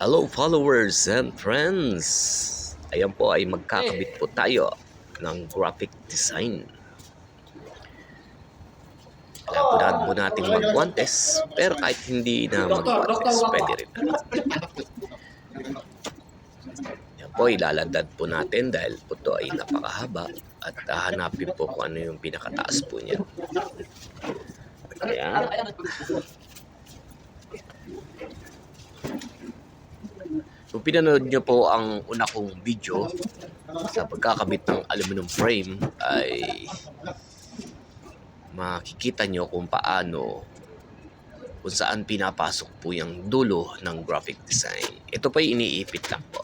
Hello followers and friends! Ayan po ay magkakabit po tayo ng graphic design. Kailangan po natin mag-guantes, pero kahit hindi na mag-guantes, pwede rin natin. Ayan po, ilalandad po natin dahil po ito ay napakahaba at hahanapin po kung ano yung pinakataas po niya. Ayan. Kung pinanood nyo po ang una kong video sa pagkakabit ng aluminum frame ay makikita nyo kung paano, kung saan pinapasok po yung dulo ng graphic design. Ito pa iniipit lang po.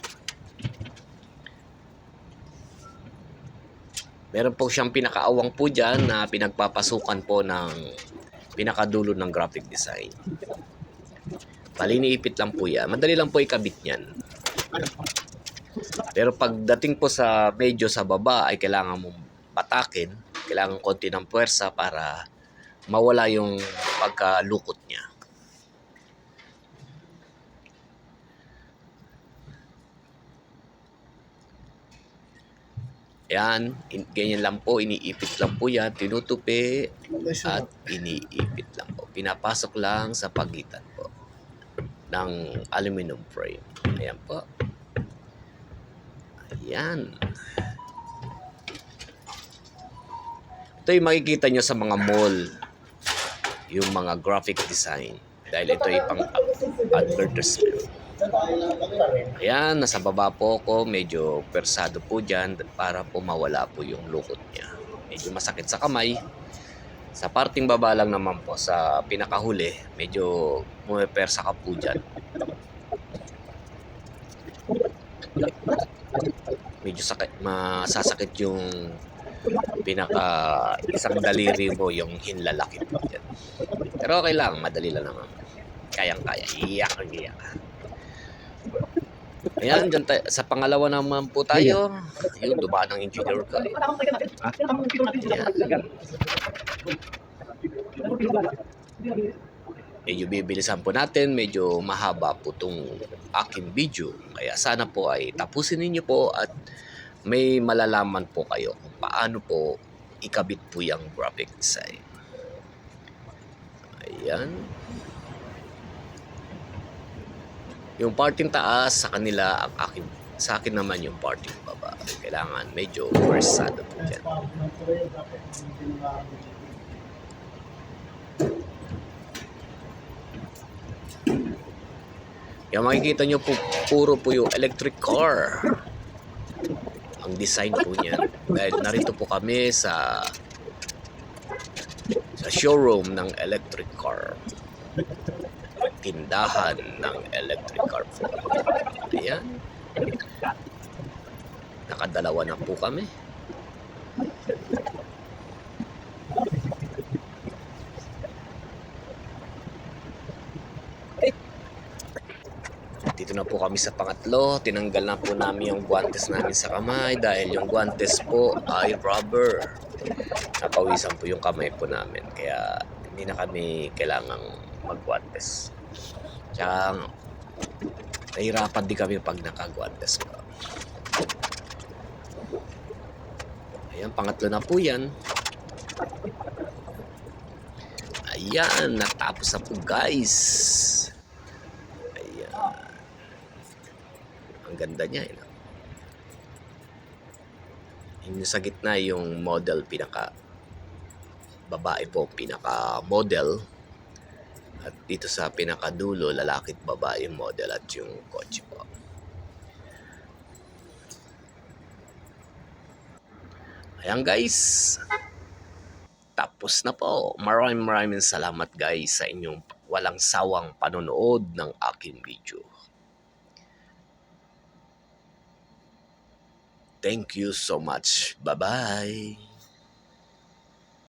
Meron po siyang pinakaawang po dyan na pinagpapasukan po ng pinakadulo ng graphic design. Bali, iniipit lang po yan. Madali lang po ikabit yan. Pero pagdating po sa medyo sa baba ay kailangan mong patakin. Kailangan konti ng puwersa para mawala yung pagkalukot niya. Yan, ganyan lang po, iniipit lang po yan, tinutupi at iniipit lang po. Pinapasok lang sa pagitan po ng aluminum frame. Ayan po. Ayan. Ito yung makikita nyo sa mga mall, yung mga graphic design. Dahil ito ay pang advertisement. Ayan, nasa baba po ako, medyo persado po dyan para po mawala po yung lukot niya. Medyo masakit sa kamay. Sa parting baba lang naman po, sa pinakahuli, medyo pumepersa ka po dyan. Medyo sakit, masasakit yung pinaka isang daliri mo, yung hinlalaki po dyan. Pero okay lang, madali lang naman. Kayang-kaya, iyak. Ayan, dyan tayo. Sa pangalawa naman po tayo. Ayun, dumaan ng engineer ko. Ayan. Medyo bibilisan po natin. Medyo mahaba po itong aking video. Kaya sana po ay tapusin ninyo po at may malalaman po kayo kung paano po ikabit po yung graphic design. Ayan. Yung parting taas sa kanila, ang akin, sa akin naman yung parting baba. Kailangan medyo versado po dyan. Yung makikita nyo po, puro po yung electric car. Ang design po niya. Dahil narito po kami sa showroom ng electric car. Tindahan ng electric car po. Ayan. Nakadalawa na po kami. Dito na po kami sa pangatlo. Tinanggal na po namin yung guantes namin sa kamay dahil yung guantes po ay rubber. Napawisan po yung kamay po namin. Kaya hindi na kami kailangang mag-guantes. Tsaka nahirapan din kami pag naka-guantes po. Ayan, pangatlo na po yan. Ayan, natapos na po guys. Ayan. Ang ganda niya. Yung sa gitna yung model, pinaka babae po, pinaka model. At dito sa pinakadulo, lalaki at babae model at yung kotse po. Ayan guys. Tapos na po. Maraming salamat guys sa inyong walang sawang panonood ng aking video. Thank you so much. Bye-bye.